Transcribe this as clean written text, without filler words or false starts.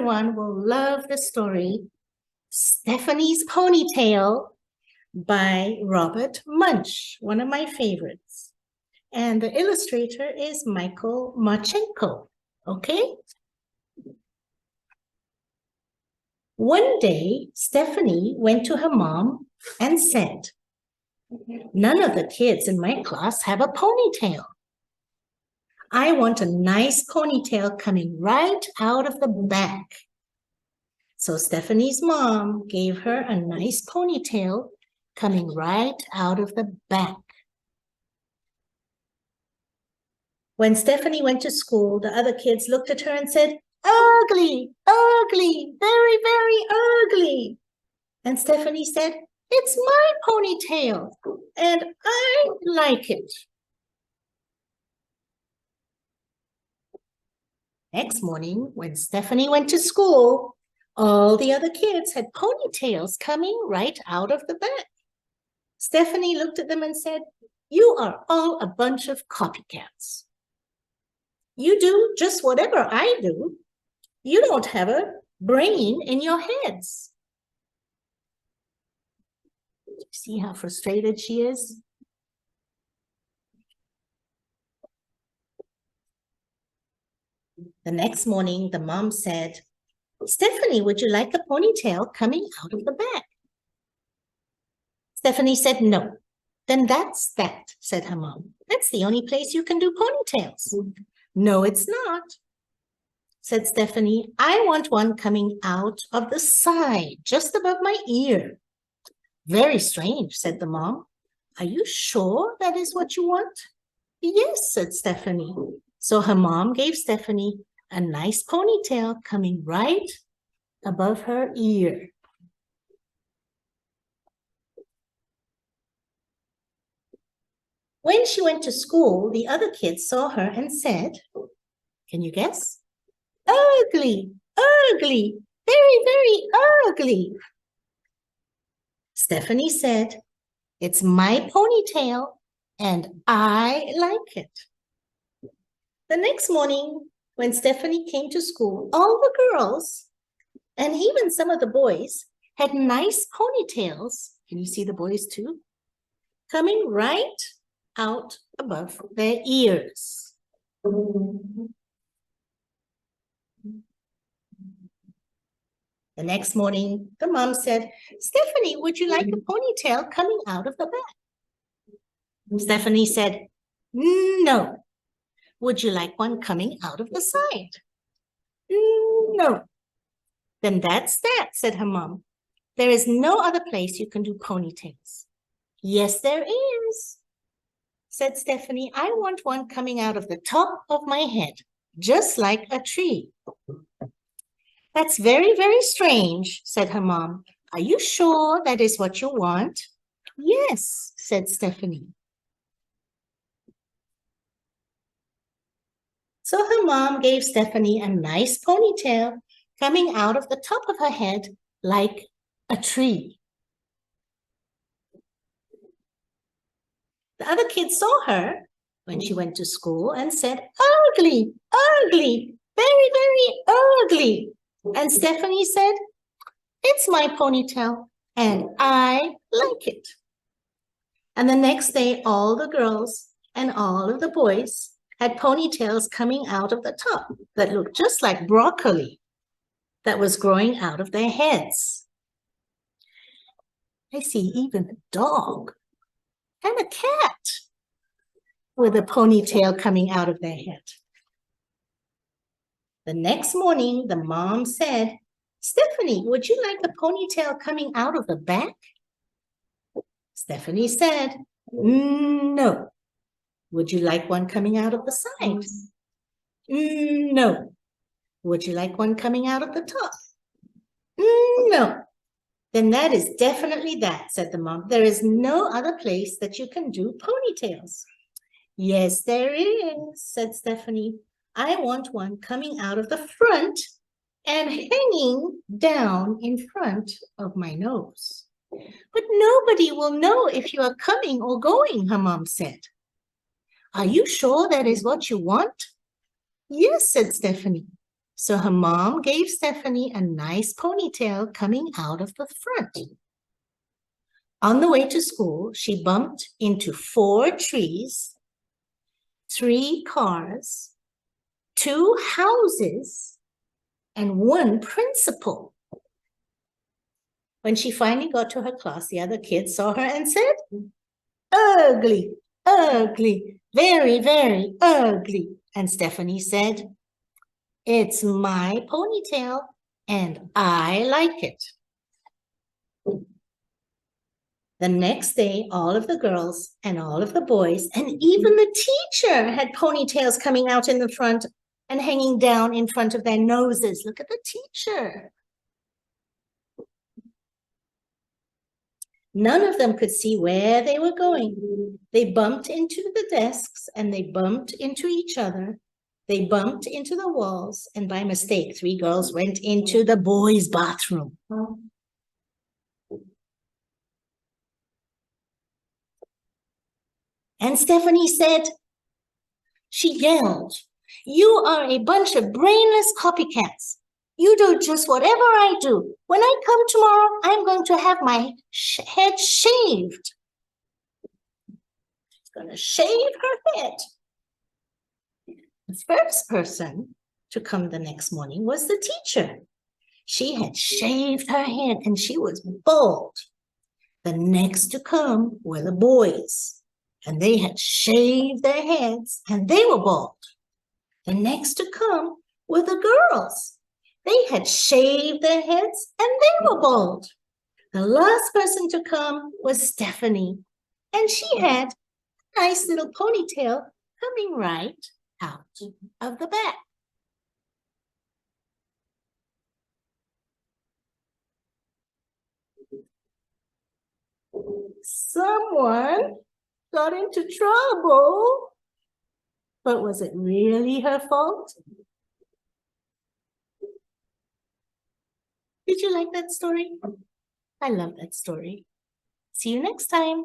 everyone will love the story Stephanie's Ponytail by Robert Munsch, one of my favorites. And the illustrator is Michael Marchenko, okay? One day, Stephanie went to her mom and said, "None of the kids in my class have a ponytail. I want a nice ponytail coming right out of the back." So Stephanie's mom gave her a nice ponytail coming right out of the back. When Stephanie went to school, the other kids looked at her and said, "Ugly, ugly, very, very ugly." And Stephanie said, "It's my ponytail, and I like it." Next morning, when Stephanie went to school, all the other kids had ponytails coming right out of the back. Stephanie looked at them and said, "You are all a bunch of copycats. You do just whatever I do. You don't have a brain in your heads." See how frustrated she is? The next morning, the mom said, "Stephanie, would you like a ponytail coming out of the back?" Stephanie said, "No." "Then that's that," said her mom. "That's the only place you can do ponytails." "No, it's not," said Stephanie. "I want one coming out of the side, just above my ear." "Very strange," said the mom. "Are you sure that is what you want?" "Yes," said Stephanie. So her mom gave Stephanie a nice ponytail coming right above her ear. When she went to school, the other kids saw her and said, can you guess? "Ugly, ugly, very, very ugly." Stephanie said, "It's my ponytail and I like it." The next morning, when Stephanie came to school, all the girls and even some of the boys had nice ponytails. Can you see the boys too? Coming right out above their ears. The next morning, the mom said, "Stephanie, would you like a ponytail coming out of the back?" Stephanie said, "No." "Would you like one coming out of the side?" "No." "Then that's that," said her mom. "There is no other place you can do ponytails." "Yes, there is," said Stephanie. "I want one coming out of the top of my head, just like a tree." "That's very, very strange," said her mom. "Are you sure that is what you want?" "Yes," said Stephanie. So her mom gave Stephanie a nice ponytail coming out of the top of her head like a tree. The other kids saw her when she went to school and said, "Ugly, ugly, very, very ugly." And Stephanie said, "It's my ponytail and I like it." And the next day, all the girls and all of the boys had ponytails coming out of the top that looked just like broccoli that was growing out of their heads. I see even a dog and a cat with a ponytail coming out of their head. The next morning, the mom said, "Stephanie, would you like a ponytail coming out of the back?" Stephanie said, "No." "Would you like one coming out of the side?" "No." "Would you like one coming out of the top?" "No." "Then that is definitely that," said the mom. "There is no other place that you can do ponytails." "Yes, there is," said Stephanie. "I want one coming out of the front and hanging down in front of my nose." "But nobody will know if you are coming or going," her mom said. "Are you sure that is what you want?" "Yes," said Stephanie. So her mom gave Stephanie a nice ponytail coming out of the front. On the way to school, she bumped into 4 trees, 3 cars, 2 houses, and 1 principal. When she finally got to her class, the other kids saw her and said, "Ugly, ugly, very, very ugly." And Stephanie said, "It's my ponytail and I like it." The next day, all of the girls and all of the boys and even the teacher had ponytails coming out in the front and hanging down in front of their noses. Look at the teacher. None of them could see where they were going. They bumped into the desks and they bumped into each other. They bumped into the walls, and by mistake, 3 girls went into the boys' bathroom. And Stephanie said, she yelled, "You are a bunch of brainless copycats. You do just whatever I do. When I come tomorrow, I'm going to have my head shaved." She's going to shave her head. The first person to come the next morning was the teacher. She had shaved her head and she was bald. The next to come were the boys, and they had shaved their heads and they were bald. The next to come were the girls. They had shaved their heads and they were bald. The last person to come was Stephanie, and she had a nice little ponytail coming right out of the back. Someone got into trouble. But was it really her fault? Did you like that story? I love that story. See you next time.